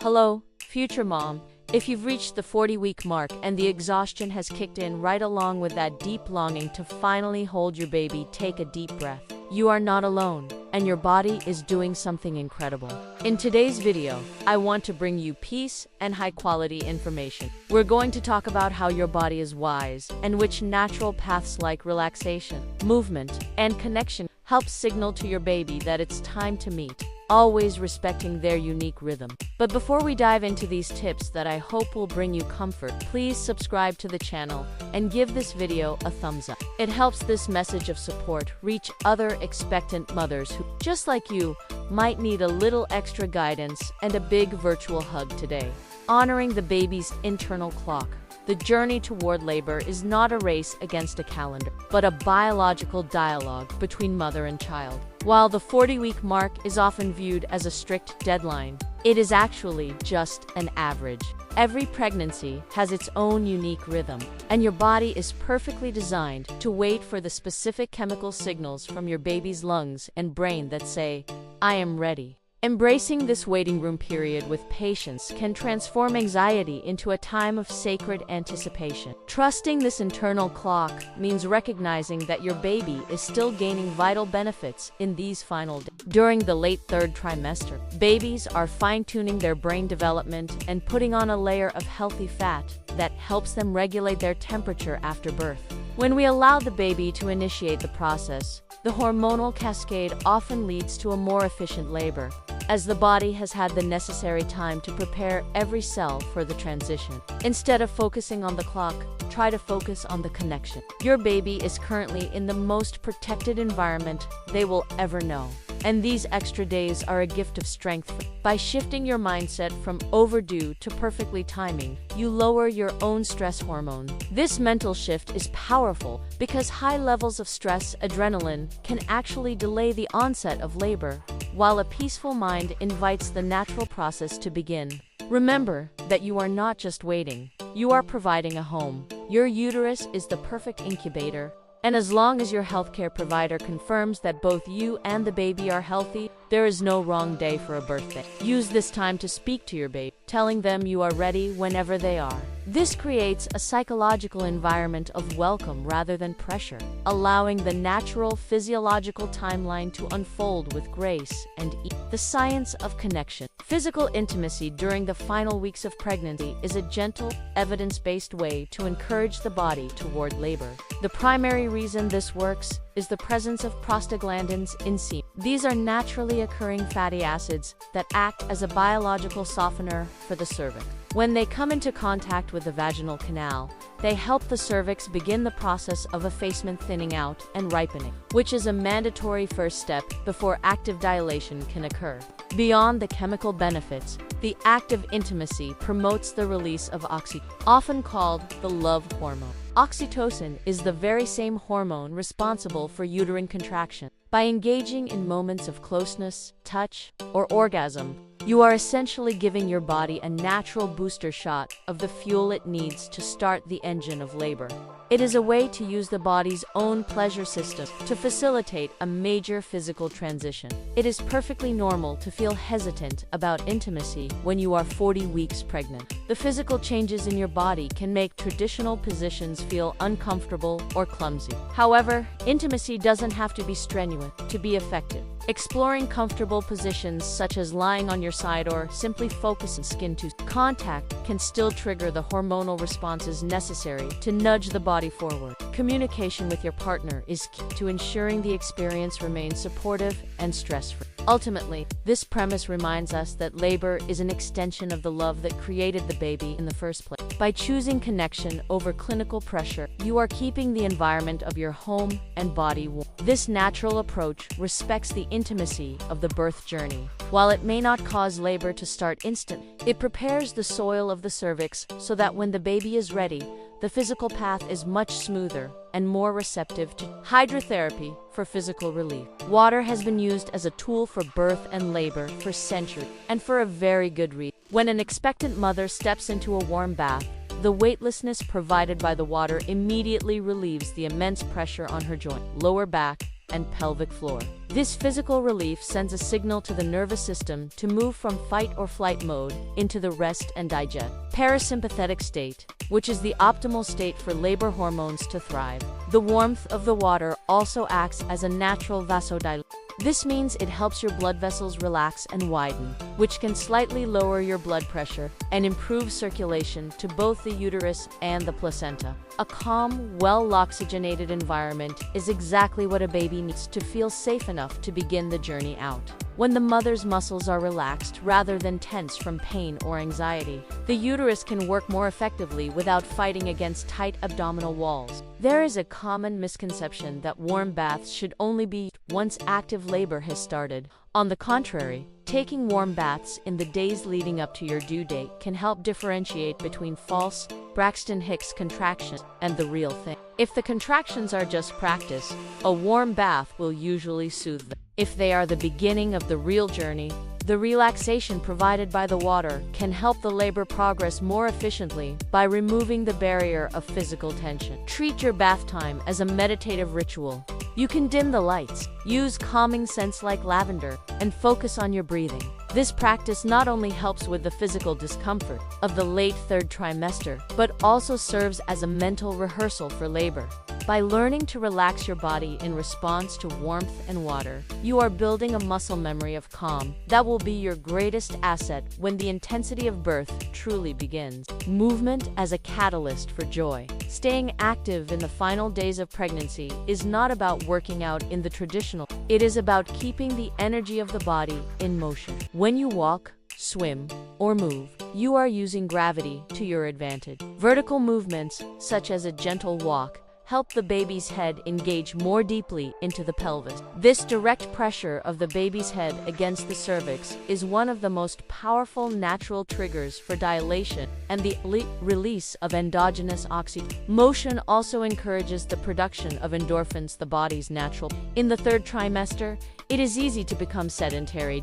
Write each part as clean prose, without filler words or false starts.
Hello, future mom. If you've reached the 40-week mark and the exhaustion has kicked in right along with that deep longing to finally hold your baby, take a deep breath. You are not alone, and your body is doing something incredible. In today's video, I want to bring you peace and high-quality information. We're going to talk about how your body is wise and which natural paths like relaxation, movement, and connection help signal to your baby that it's time to meet, always respecting their unique rhythm. But before we dive into these tips that I hope will bring you comfort, please subscribe to the channel and give this video a thumbs up. It helps this message of support reach other expectant mothers who, just like you, might need a little extra guidance and a big virtual hug today. Honoring the baby's internal clock. The journey toward labor is not a race against a calendar, but a biological dialogue between mother and child. While the 40-week mark is often viewed as a strict deadline, it is actually just an average. Every pregnancy has its own unique rhythm, and your body is perfectly designed to wait for the specific chemical signals from your baby's lungs and brain that say, "I am ready." Embracing this waiting room period with patience can transform anxiety into a time of sacred anticipation. Trusting this internal clock means recognizing that your baby is still gaining vital benefits in these final days. During the late third trimester, babies are fine-tuning their brain development and putting on a layer of healthy fat that helps them regulate their temperature after birth. When we allow the baby to initiate the process, the hormonal cascade often leads to a more efficient labor, as the body has had the necessary time to prepare every cell for the transition. Instead of focusing on the clock, try to focus on the connection. Your baby is currently in the most protected environment they will ever know, and these extra days are a gift of strength. By shifting your mindset from overdue to perfectly timing, you lower your own stress hormone. This mental shift is powerful because high levels of stress, adrenaline, can actually delay the onset of labor, while a peaceful mind invites the natural process to begin. Remember that you are not just waiting, you are providing a home. Your uterus is the perfect incubator, and as long as your healthcare provider confirms that both you and the baby are healthy, there is no wrong day for a birthday. Use this time to speak to your baby, telling them you are ready whenever they are. This creates a psychological environment of welcome rather than pressure, allowing the natural physiological timeline to unfold with grace and ease. The science of connection. Physical intimacy during the final weeks of pregnancy is a gentle, evidence-based way to encourage the body toward labor. The primary reason this works is the presence of prostaglandins in semen. These are naturally occurring fatty acids that act as a biological softener for the cervix. When they come into contact with the vaginal canal, they help the cervix begin the process of effacement, thinning out, and ripening, which is a mandatory first step before active dilation can occur. Beyond the chemical benefits, the act of intimacy promotes the release of oxytocin, often called the love hormone. Oxytocin is the very same hormone responsible for uterine contraction. By engaging in moments of closeness, touch, or orgasm, you are essentially giving your body a natural booster shot of the fuel it needs to start the engine of labor. It is a way to use the body's own pleasure system to facilitate a major physical transition. It is perfectly normal to feel hesitant about intimacy when you are 40 weeks pregnant. The physical changes in your body can make traditional positions feel uncomfortable or clumsy. However, intimacy doesn't have to be strenuous to be effective. Exploring comfortable positions such as lying on your side or simply focusing skin to contact can still trigger the hormonal responses necessary to nudge the body forward. Communication with your partner is key to ensuring the experience remains supportive and stress-free. Ultimately, this premise reminds us that labor is an extension of the love that created the baby in the first place. By choosing connection over clinical pressure, you are keeping the environment of your home and body warm. This natural approach respects the intimacy of the birth journey. While it may not cause labor to start instantly, it prepares the soil of the cervix so that when the baby is ready, the physical path is much smoother and more receptive to hydrotherapy for physical relief. Water has been used as a tool for birth and labor for centuries, and for a very good reason. When an expectant mother steps into a warm bath, the weightlessness provided by the water immediately relieves the immense pressure on her joint, lower back, and pelvic floor. This physical relief sends a signal to the nervous system to move from fight or flight mode into the rest and digest parasympathetic state, which is the optimal state for labor hormones to thrive. The warmth of the water also acts as a natural vasodilator. This means it helps your blood vessels relax and widen, which can slightly lower your blood pressure and improve circulation to both the uterus and the placenta. A calm, well-oxygenated environment is exactly what a baby needs to feel safe enough to begin the journey out. When the mother's muscles are relaxed rather than tense from pain or anxiety, the uterus can work more effectively without fighting against tight abdominal walls. There is a common misconception that warm baths should only be once active labor has started. On the contrary, taking warm baths in the days leading up to your due date can help differentiate between false Braxton Hicks contractions and the real thing. If the contractions are just practice, a warm bath will usually soothe them. If they are the beginning of the real journey, the relaxation provided by the water can help the labor progress more efficiently by removing the barrier of physical tension. Treat your bath time as a meditative ritual. You can dim the lights, use calming scents like lavender, and focus on your breathing. This practice not only helps with the physical discomfort of the late third trimester, but also serves as a mental rehearsal for labor. By learning to relax your body in response to warmth and water, you are building a muscle memory of calm that will be your greatest asset when the intensity of birth truly begins. Movement as a catalyst for joy. Staying active in the final days of pregnancy is not about working out in the traditional. It is about keeping the energy of the body in motion. When you walk, swim, or move, you are using gravity to your advantage. Vertical movements, such as a gentle walk, help the baby's head engage more deeply into the pelvis. This direct pressure of the baby's head against the cervix is one of the most powerful natural triggers for dilation and the release of endogenous oxytocin. Motion also encourages the production of endorphins, the body's natural. In the third trimester, it is easy to become sedentary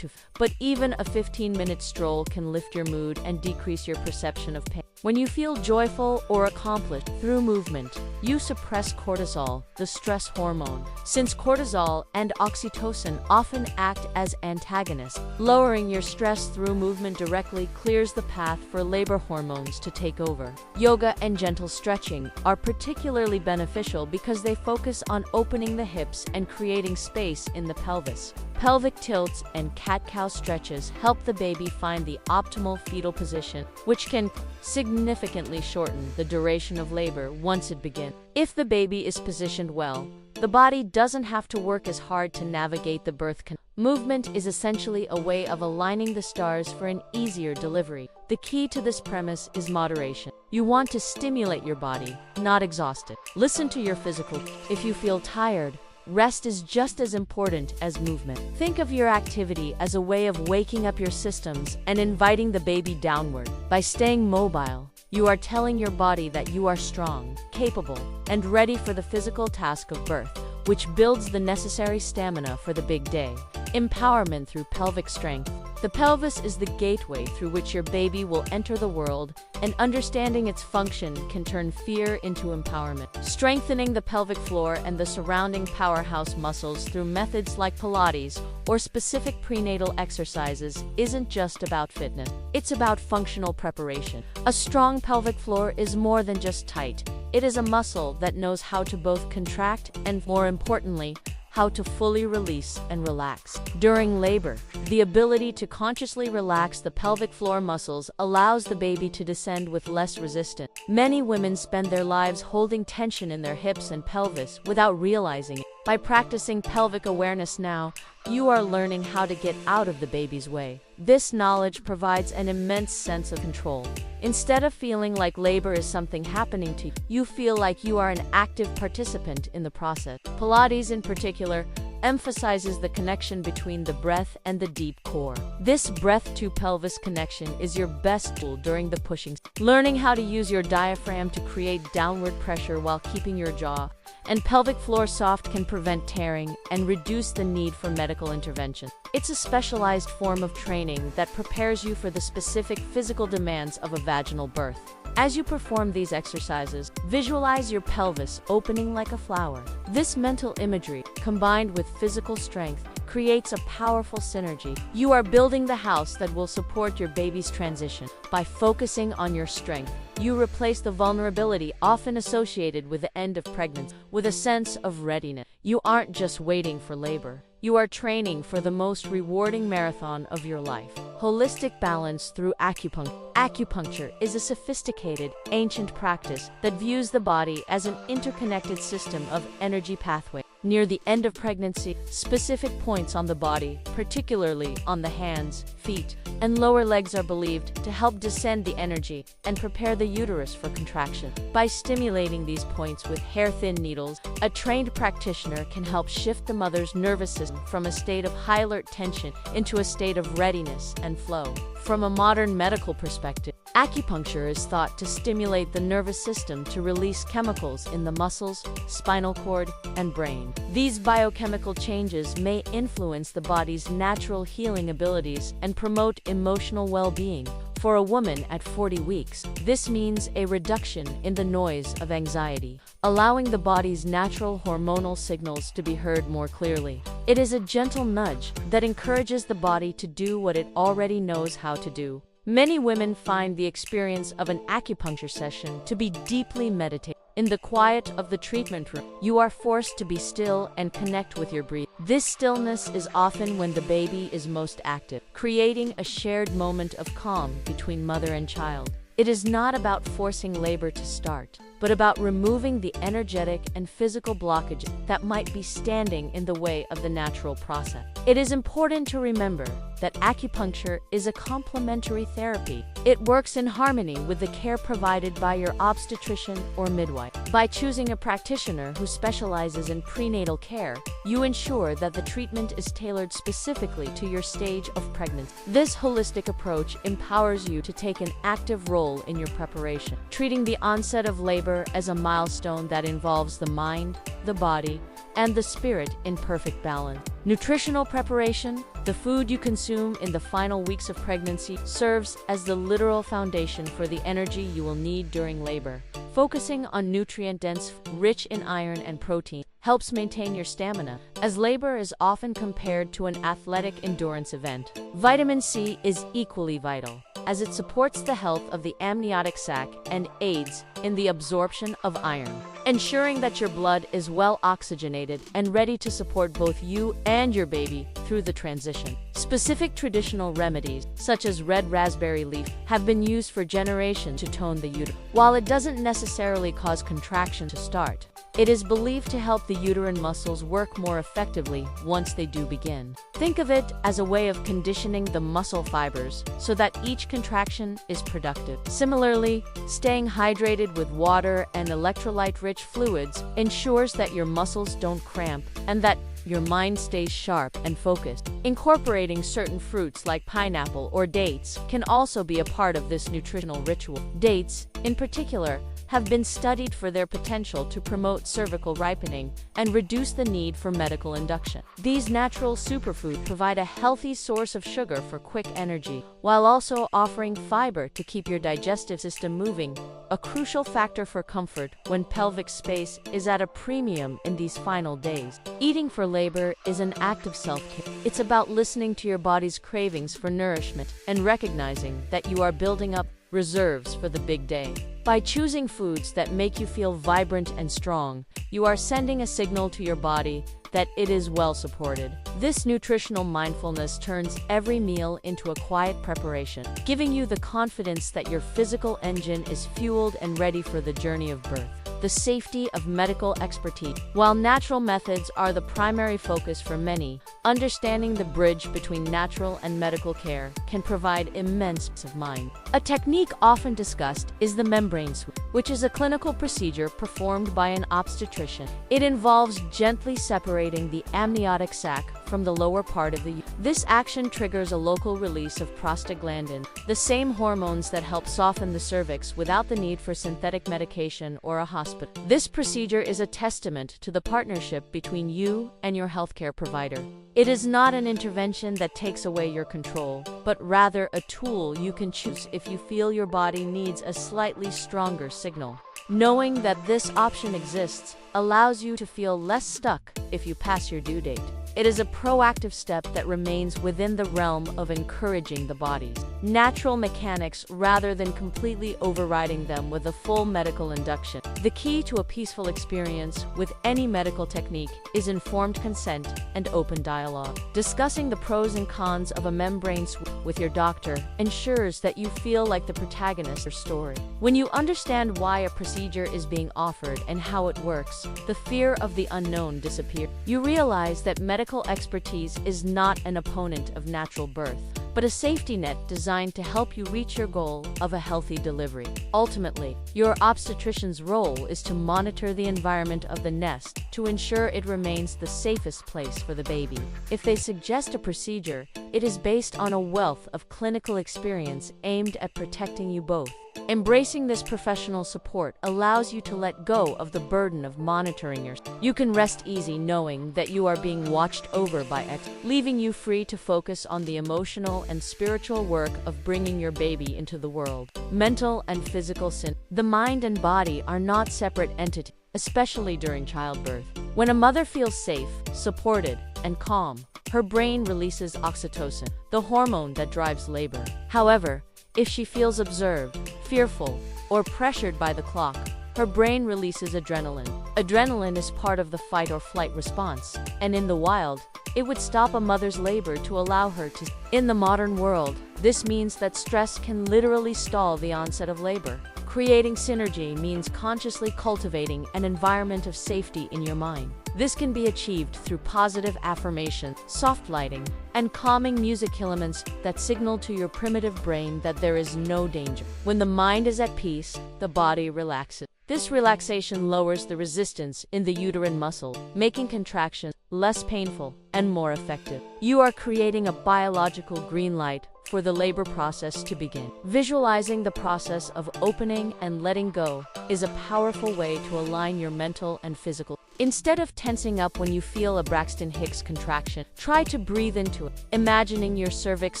but even a 15-minute stroll can lift your mood and decrease your perception of pain. When you feel joyful or accomplished through movement, you suppress cortisol, the stress hormone. Since cortisol and oxytocin often act as antagonists, lowering your stress through movement directly clears the path for labor hormones to take over. Yoga and gentle stretching are particularly beneficial because they focus on opening the hips and creating space in the pelvis. Pelvic tilts and cat-cow stretches help the baby find the optimal fetal position, which can significantly shorten the duration of labor once it begins. If the baby is positioned well, the body doesn't have to work as hard to navigate the birth canal. Movement is essentially a way of aligning the stars for an easier delivery. The key to this premise is moderation. You want to stimulate your body, not exhaust it. Listen to your physical. If you feel tired, rest is just as important as movement. Think of your activity as a way of waking up your systems and inviting the baby downward. By staying mobile, you are telling your body that you are strong, capable, and ready for the physical task of birth, which builds the necessary stamina for the big day. Empowerment through pelvic strength. The pelvis is the gateway through which your baby will enter the world, and understanding its function can turn fear into empowerment. Strengthening the pelvic floor and the surrounding powerhouse muscles through methods like Pilates or specific prenatal exercises isn't just about fitness. It's about functional preparation. A strong pelvic floor is more than just tight. It is a muscle that knows how to both contract and, more importantly, how to fully release and relax. During labor, the ability to consciously relax the pelvic floor muscles allows the baby to descend with less resistance. Many women spend their lives holding tension in their hips and pelvis without realizing it. By practicing pelvic awareness now, you are learning how to get out of the baby's way. This knowledge provides an immense sense of control. Instead of feeling like labor is something happening to you, you feel like you are an active participant in the process. Pilates, in particular, emphasizes the connection between the breath and the deep core. This breath-to-pelvis connection is your best tool during the pushing. Learning how to use your diaphragm to create downward pressure while keeping your jaw and pelvic floor soft can prevent tearing and reduce the need for medical intervention. It's a specialized form of training that prepares you for the specific physical demands of a vaginal birth. As you perform these exercises, visualize your pelvis opening like a flower. This mental imagery, combined with physical strength, creates a powerful synergy. You are building the house that will support your baby's transition. By focusing on your strength, you replace the vulnerability often associated with the end of pregnancy with a sense of readiness. You aren't just waiting for labor. You are training for the most rewarding marathon of your life. Holistic balance through acupuncture. Acupuncture is a sophisticated, ancient practice that views the body as an interconnected system of energy pathways. Near the end of pregnancy, specific points on the body, particularly on the hands, feet, and lower legs, are believed to help descend the energy and prepare the uterus for contraction. By stimulating these points with hair-thin needles, a trained practitioner can help shift the mother's nervous system from a state of high alert tension into a state of readiness and flow. From a modern medical perspective, acupuncture is thought to stimulate the nervous system to release chemicals in the muscles, spinal cord, and brain. These biochemical changes may influence the body's natural healing abilities and promote emotional well-being. For a woman at 40 weeks, this means a reduction in the noise of anxiety, allowing the body's natural hormonal signals to be heard more clearly. It is a gentle nudge that encourages the body to do what it already knows how to do. Many women find the experience of an acupuncture session to be deeply meditative. In the quiet of the treatment room, you are forced to be still and connect with your breathing. This stillness is often when the baby is most active, creating a shared moment of calm between mother and child. It is not about forcing labor to start, but about removing the energetic and physical blockages that might be standing in the way of the natural process. It is important to remember that acupuncture is a complementary therapy. It works in harmony with the care provided by your obstetrician or midwife. By choosing a practitioner who specializes in prenatal care, you ensure that the treatment is tailored specifically to your stage of pregnancy. This holistic approach empowers you to take an active role in your preparation, treating the onset of labor as a milestone that involves the mind, the body, and the spirit in perfect balance. Nutritional preparation, the food you consume in the final weeks of pregnancy, serves as the literal foundation for the energy you will need during labor. Focusing on nutrient-dense, rich in iron and protein, helps maintain your stamina, as labor is often compared to an athletic endurance event. Vitamin C is equally vital, as it supports the health of the amniotic sac and aids in the absorption of iron, ensuring that your blood is well oxygenated and ready to support both you and your baby through the transition. Specific traditional remedies, such as red raspberry leaf, have been used for generations to tone the uterus. While it doesn't necessarily cause contraction to start, it is believed to help the uterine muscles work more effectively once they do begin. Think of it as a way of conditioning the muscle fibers so that each contraction is productive. Similarly, staying hydrated with water and electrolyte-rich fluids ensures that your muscles don't cramp and that your mind stays sharp and focused. Incorporating certain fruits like pineapple or dates can also be a part of this nutritional ritual. Dates, in particular, have been studied for their potential to promote cervical ripening and reduce the need for medical induction. These natural superfoods provide a healthy source of sugar for quick energy, while also offering fiber to keep your digestive system moving, a crucial factor for comfort when pelvic space is at a premium in these final days. Eating for labor is an act of self-care. It's about listening to your body's cravings for nourishment and recognizing that you are building up reserves for the big day. By choosing foods that make you feel vibrant and strong, you are sending a signal to your body that it is well supported. This nutritional mindfulness turns every meal into a quiet preparation, giving you the confidence that your physical engine is fueled and ready for the journey of birth. The safety of medical expertise. While natural methods are the primary focus for many, understanding the bridge between natural and medical care can provide immense peace of mind. A technique often discussed is the membrane sweep, which is a clinical procedure performed by an obstetrician. It involves gently separating the amniotic sac from the lower part of the uterus. This action triggers a local release of prostaglandin, the same hormones that help soften the cervix without the need for synthetic medication or a hospital. hospital. This procedure is a testament to the partnership between you and your healthcare provider. It is not an intervention that takes away your control, but rather a tool you can choose if you feel your body needs a slightly stronger signal. Knowing that this option exists allows you to feel less stuck if you pass your due date. It is a proactive step that remains within the realm of encouraging the body's natural mechanics rather than completely overriding them with a full medical induction. The key to a peaceful experience with any medical technique is informed consent and open dialogue. Discussing the pros and cons of a membrane sweep with your doctor ensures that you feel like the protagonist of your story. When you understand why a procedure is being offered and how it works, the fear of the unknown disappears. You realize that medical expertise is not an opponent of natural birth, but a safety net designed to help you reach your goal of a healthy delivery. Ultimately, your obstetrician's role is to monitor the environment of the nest to ensure it remains the safest place for the baby. If they suggest a procedure, it is based on a wealth of clinical experience aimed at protecting you both. Embracing this professional support allows you to let go of the burden of monitoring yourself. You can rest easy knowing that you are being watched over by experts, leaving you free to focus on the emotional and spiritual work of bringing your baby into the world. Mental and physical sin. The mind and body are not separate entities, especially during childbirth. When a mother feels safe, supported, and calm, her brain releases oxytocin, the hormone that drives labor. However, if she feels observed, fearful, or pressured by the clock, her brain releases adrenaline. Adrenaline is part of the fight or flight response, and in the wild, it would stop a mother's labor to allow her to. In the modern world, this means that stress can literally stall the onset of labor. Creating synergy means consciously cultivating an environment of safety in your mind. This can be achieved through positive affirmation, soft lighting, and calming music elements that signal to your primitive brain that there is no danger. When the mind is at peace, the body relaxes. This relaxation lowers the resistance in the uterine muscle, making contractions less painful and more effective. You are creating a biological green light for the labor process to begin. Visualizing the process of opening and letting go is a powerful way to align your mental and physical. Instead of tensing up when you feel a Braxton Hicks contraction, try to breathe into it, imagining your cervix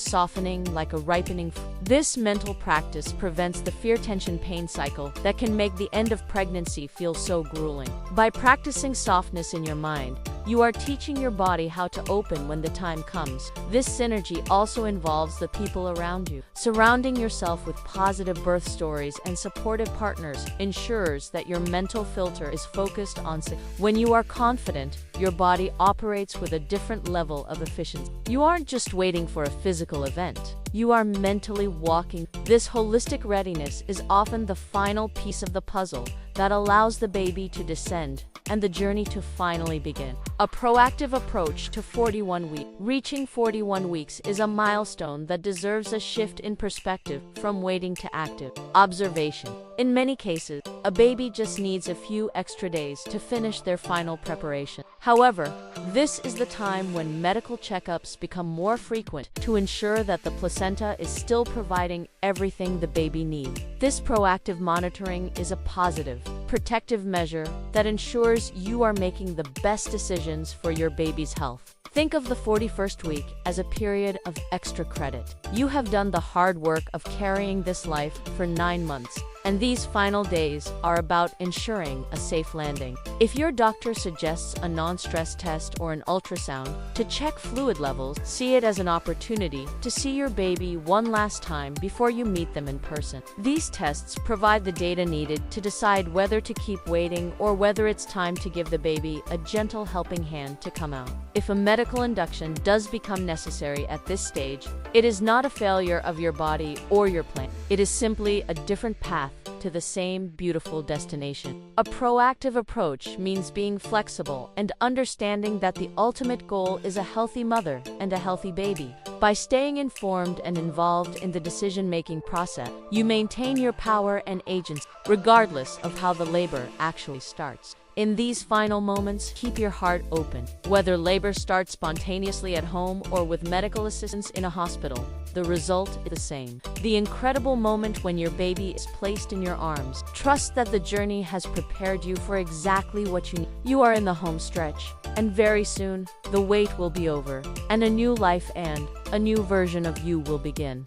softening like a ripening fruit. This mental practice prevents the fear-tension pain cycle that can make the end of pregnancy feel so grueling. By practicing softness in your mind, you are teaching your body how to open when the time comes. This synergy also involves the people around you. Surrounding yourself with positive birth stories and supportive partners ensures that your mental filter is focused on success. When you are confident, your body operates with a different level of efficiency. You aren't just waiting for a physical event. You are mentally walking. This holistic readiness is often the final piece of the puzzle that allows the baby to descend and the journey to finally begin. A proactive approach to 41 weeks. Reaching 41 weeks is a milestone that deserves a shift in perspective from waiting to active observation. In many cases, a baby just needs a few extra days to finish their final preparation. However, this is the time when medical checkups become more frequent to ensure that the placenta is still providing everything the baby needs. This proactive monitoring is a positive, protective measure that ensures you are making the best decisions for your baby's health. Think of the 41st week as a period of extra credit. You have done the hard work of carrying this life for 9 months, and these final days are about ensuring a safe landing. If your doctor suggests a non-stress test or an ultrasound to check fluid levels, see it as an opportunity to see your baby one last time before you meet them in person. These tests provide the data needed to decide whether to keep waiting or whether it's time to give the baby a gentle helping hand to come out. If a medical induction does become necessary at this stage, it is not a failure of your body or your plan. It is simply a different path to the same beautiful destination. A proactive approach means being flexible and understanding that the ultimate goal is a healthy mother and a healthy baby. By staying informed and involved in the decision-making process, you maintain your power and agency, regardless of how the labor actually starts. In these final moments, keep your heart open. Whether labor starts spontaneously at home or with medical assistance in a hospital, the result is the same. The incredible moment when your baby is placed in your arms. Trust that the journey has prepared you for exactly what you need. You are in the home stretch, and very soon, the wait will be over, and a new life and a new version of you will begin.